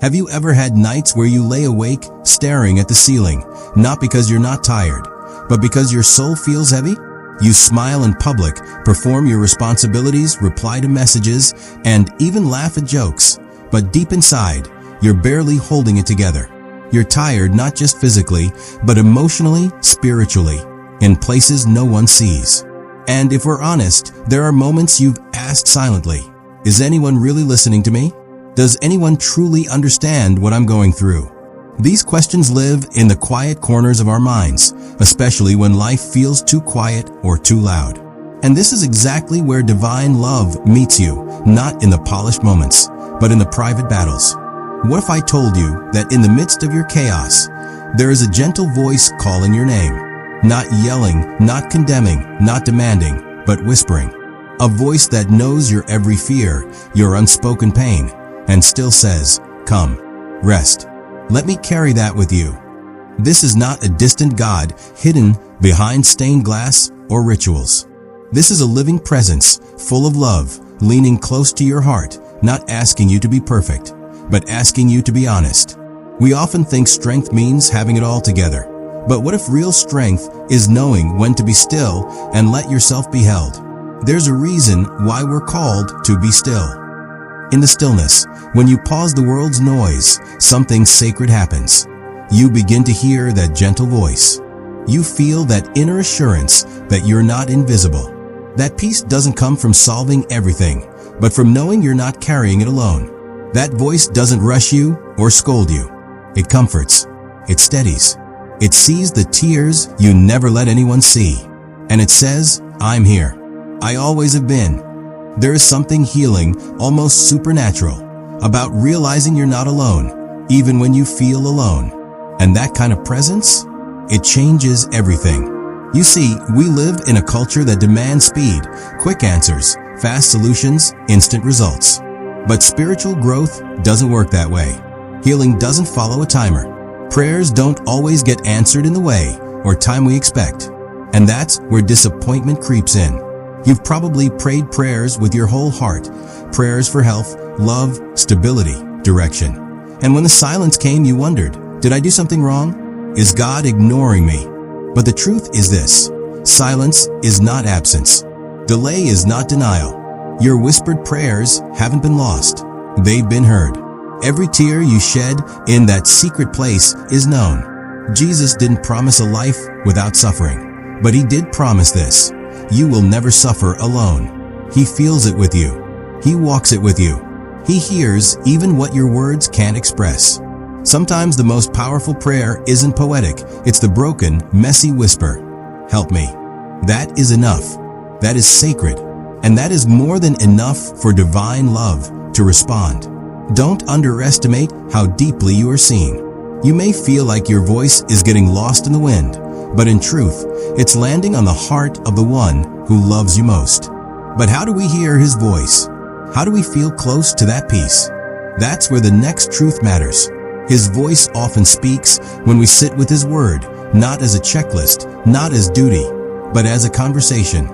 Have you ever had nights where you lay awake staring at the ceiling, not because you're not tired, but because your soul feels heavy? You smile in public, perform your responsibilities, reply to messages, and even laugh at jokes. But deep inside, you're barely holding it together. You're tired not just physically, but emotionally, spiritually, in places no one sees. And if we're honest, there are moments you've asked silently, is anyone really listening to me? Does anyone truly understand what I'm going through? These questions live in the quiet corners of our minds, especially when life feels too quiet or too loud. And this is exactly where divine love meets you, not in the polished moments, but in the private battles. What if I told you that in the midst of your chaos, there is a gentle voice calling your name? Not yelling, not condemning, not demanding, but whispering. A voice that knows your every fear, your unspoken pain, and still says, "Come, rest. Let me carry that with you." This is not a distant God hidden behind stained glass or rituals. This is a living presence, full of love, leaning close to your heart, not asking you to be perfect, but asking you to be honest. We often think strength means having it all together. But what if real strength is knowing when to be still and let yourself be held? There's a reason why we're called to be still. In the stillness, when you pause the world's noise, something sacred happens. You begin to hear that gentle voice. You feel that inner assurance that you're not invisible. That peace doesn't come from solving everything, but from knowing you're not carrying it alone. That voice doesn't rush you or scold you. It comforts. It steadies. It sees the tears you never let anyone see. And it says, "I'm here. I always have been." There is something healing, almost supernatural, about realizing you're not alone, even when you feel alone. And that kind of presence, it changes everything. You see, we live in a culture that demands speed, quick answers, fast solutions, instant results. But spiritual growth doesn't work that way. Healing doesn't follow a timer. Prayers don't always get answered in the way or time we expect. And that's where disappointment creeps in. You've probably prayed prayers with your whole heart, prayers for health, love, stability, direction. And when the silence came, you wondered, did I do something wrong? Is God ignoring me? But the truth is this: silence is not absence. Delay is not denial. Your whispered prayers haven't been lost. They've been heard. Every tear you shed in that secret place is known. Jesus didn't promise a life without suffering, but he did promise this: you will never suffer alone. He feels it with you. He walks it with you. He hears even what your words can't express. Sometimes the most powerful prayer isn't poetic. It's the broken, messy whisper, "Help me." That is enough. That is sacred. And that is more than enough for divine love to respond. Don't underestimate how deeply you are seen. You may feel like your voice is getting lost in the wind, but in truth, it's landing on the heart of the one who loves you most. But how do we hear his voice? How do we feel close to that peace? That's where the next truth matters. His voice often speaks when we sit with his word, not as a checklist, not as duty, but as a conversation.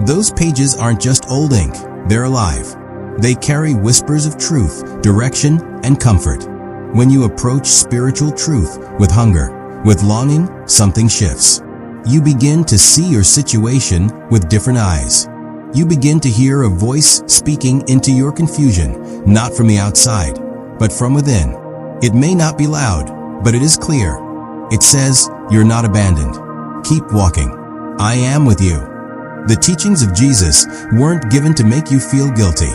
Those pages aren't just old ink, they're alive. They carry whispers of truth, direction, and comfort. When you approach spiritual truth with hunger, with longing, something shifts. You begin to see your situation with different eyes. You begin to hear a voice speaking into your confusion, not from the outside, but from within. It may not be loud, but it is clear. It says, "You're not abandoned. Keep walking. I am with you." The teachings of Jesus weren't given to make you feel guilty.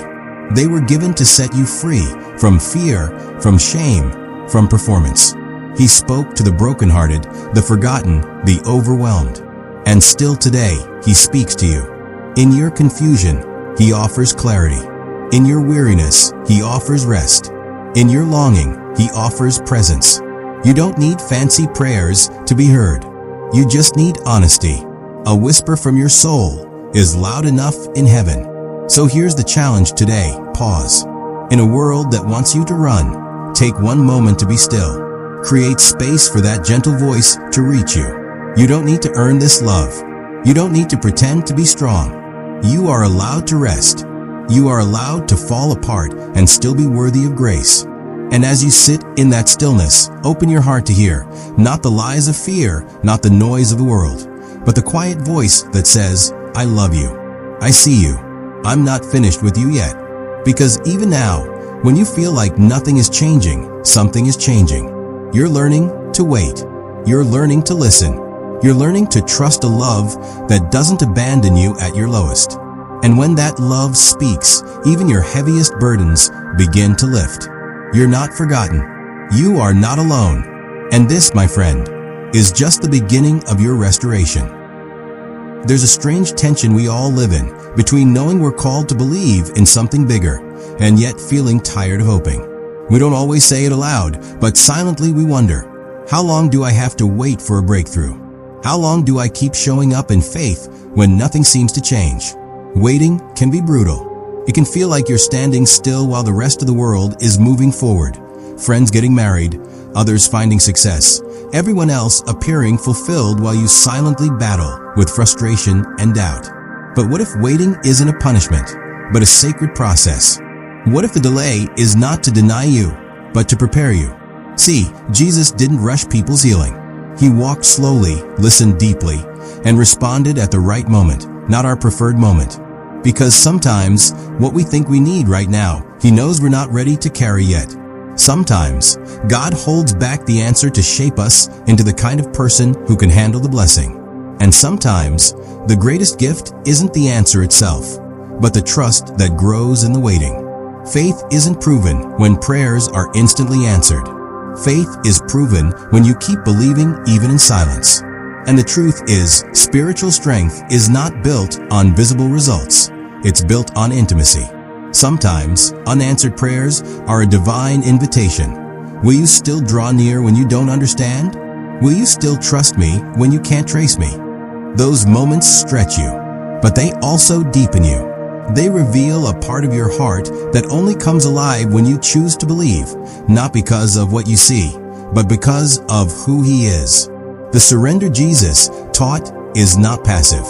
They were given to set you free from fear, from shame, from performance. He spoke to the brokenhearted, the forgotten, the overwhelmed. And still today, he speaks to you. In your confusion, he offers clarity. In your weariness, he offers rest. In your longing, he offers presence. You don't need fancy prayers to be heard. You just need honesty. A whisper from your soul is loud enough in heaven. So here's the challenge today: pause. In a world that wants you to run, take one moment to be still. Create space for that gentle voice to reach you. You don't need to earn this love. You don't need to pretend to be strong. You are allowed to rest. You are allowed to fall apart and still be worthy of grace. And as you sit in that stillness, open your heart to hear, not the lies of fear, not the noise of the world, but the quiet voice that says, I love you. I see you. I'm not finished with you yet. Because even now, when you feel like nothing is changing, something is changing. You're learning to wait. You're learning to listen. You're learning to trust a love that doesn't abandon you at your lowest. And when that love speaks, even your heaviest burdens begin to lift. You're not forgotten. You are not alone. And this, my friend, is just the beginning of your restoration. There's a strange tension we all live in between knowing we're called to believe in something bigger and yet feeling tired of hoping. We don't always say it aloud, but silently we wonder, how long do I have to wait for a breakthrough? How long do I keep showing up in faith when nothing seems to change? Waiting can be brutal. It can feel like you're standing still while the rest of the world is moving forward. Friends getting married, others finding success, everyone else appearing fulfilled while you silently battle with frustration and doubt. But what if waiting isn't a punishment, but a sacred process? What if the delay is not to deny you, but to prepare you? See, Jesus didn't rush people's healing. He walked slowly, listened deeply, and responded at the right moment, not our preferred moment. Because sometimes, what we think we need right now, He knows we're not ready to carry yet. Sometimes, God holds back the answer to shape us into the kind of person who can handle the blessing. And sometimes, the greatest gift isn't the answer itself, but the trust that grows in the waiting. Faith isn't proven when prayers are instantly answered. Faith is proven when you keep believing even in silence. And the truth is, spiritual strength is not built on visible results. It's built on intimacy. Sometimes, unanswered prayers are a divine invitation. Will you still draw near when you don't understand? Will you still trust me when you can't trace me? Those moments stretch you, but they also deepen you. They reveal a part of your heart that only comes alive when you choose to believe, not because of what you see, but because of who He is. The surrender Jesus taught is not passive.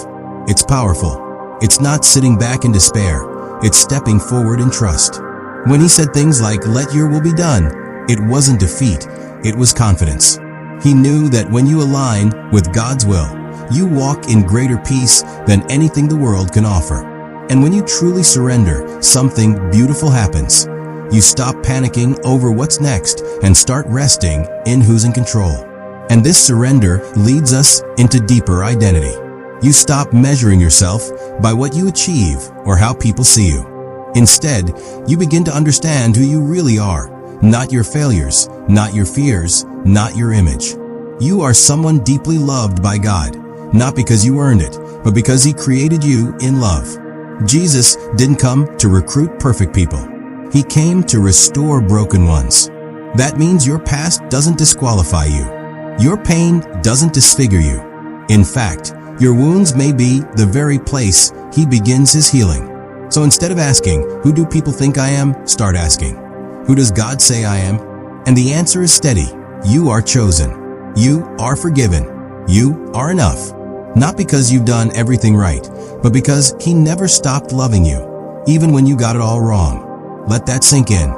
It's powerful. It's not sitting back in despair. It's stepping forward in trust. When He said things like, "Let your will be done," it wasn't defeat, it was confidence. He knew that when you align with God's will, you walk in greater peace than anything the world can offer. And when you truly surrender, something beautiful happens. You stop panicking over what's next and start resting in who's in control. And this surrender leads us into deeper identity. You stop measuring yourself by what you achieve or how people see you. Instead, you begin to understand who you really are, not your failures, not your fears, not your image. You are someone deeply loved by God, not because you earned it, but because He created you in love. Jesus didn't come to recruit perfect people. He came to restore broken ones. That means your past doesn't disqualify you. Your pain doesn't disfigure you. In fact, your wounds may be the very place He begins His healing. So instead of asking, "Who do people think I am?" start asking, "Who does God say I am?" And the answer is steady. You are chosen. You are forgiven. You are enough. Not because you've done everything right, but because He never stopped loving you, even when you got it all wrong. Let that sink in.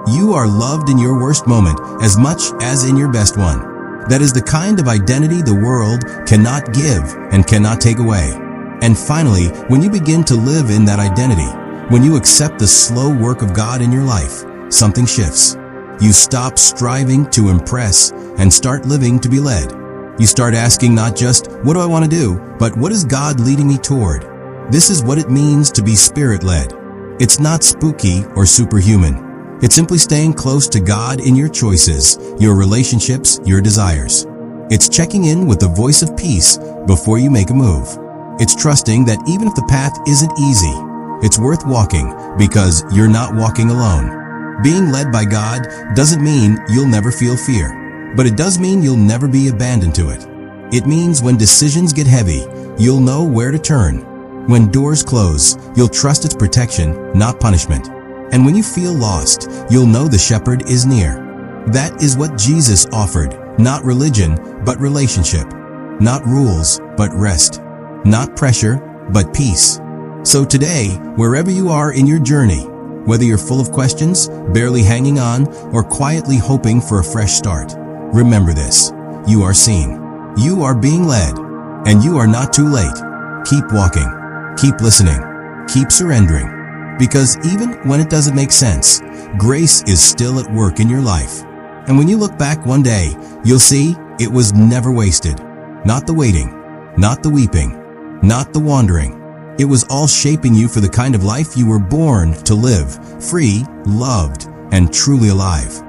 You are loved in your worst moment as much as in your best one. That is the kind of identity the world cannot give and cannot take away. And finally, when you begin to live in that identity, when you accept the slow work of God in your life, something shifts. You stop striving to impress and start living to be led. You start asking not just, "What do I want to do?" but "What is God leading me toward?" This is what it means to be Spirit-led. It's not spooky or superhuman. It's simply staying close to God in your choices, your relationships, your desires. It's checking in with the voice of peace before you make a move. It's trusting that even if the path isn't easy, it's worth walking because you're not walking alone. Being led by God doesn't mean you'll never feel fear, but it does mean you'll never be abandoned to it. It means when decisions get heavy, you'll know where to turn. When doors close, you'll trust its protection, not punishment. And when you feel lost, you'll know the shepherd is near. That is what Jesus offered, not religion, but relationship. Not rules, but rest. Not pressure, but peace. So today, wherever you are in your journey, Whether you're full of questions, barely hanging on, or quietly hoping for a fresh start, remember this: you are seen, you are being led, and you are not too late. Keep walking, keep listening, keep surrendering, because even when it doesn't make sense, grace is still at work in your life. And when you look back one day, you'll see it was never wasted. Not the waiting, not the weeping, not the wandering. It was all shaping you for the kind of life you were born to live, free, loved, and truly alive.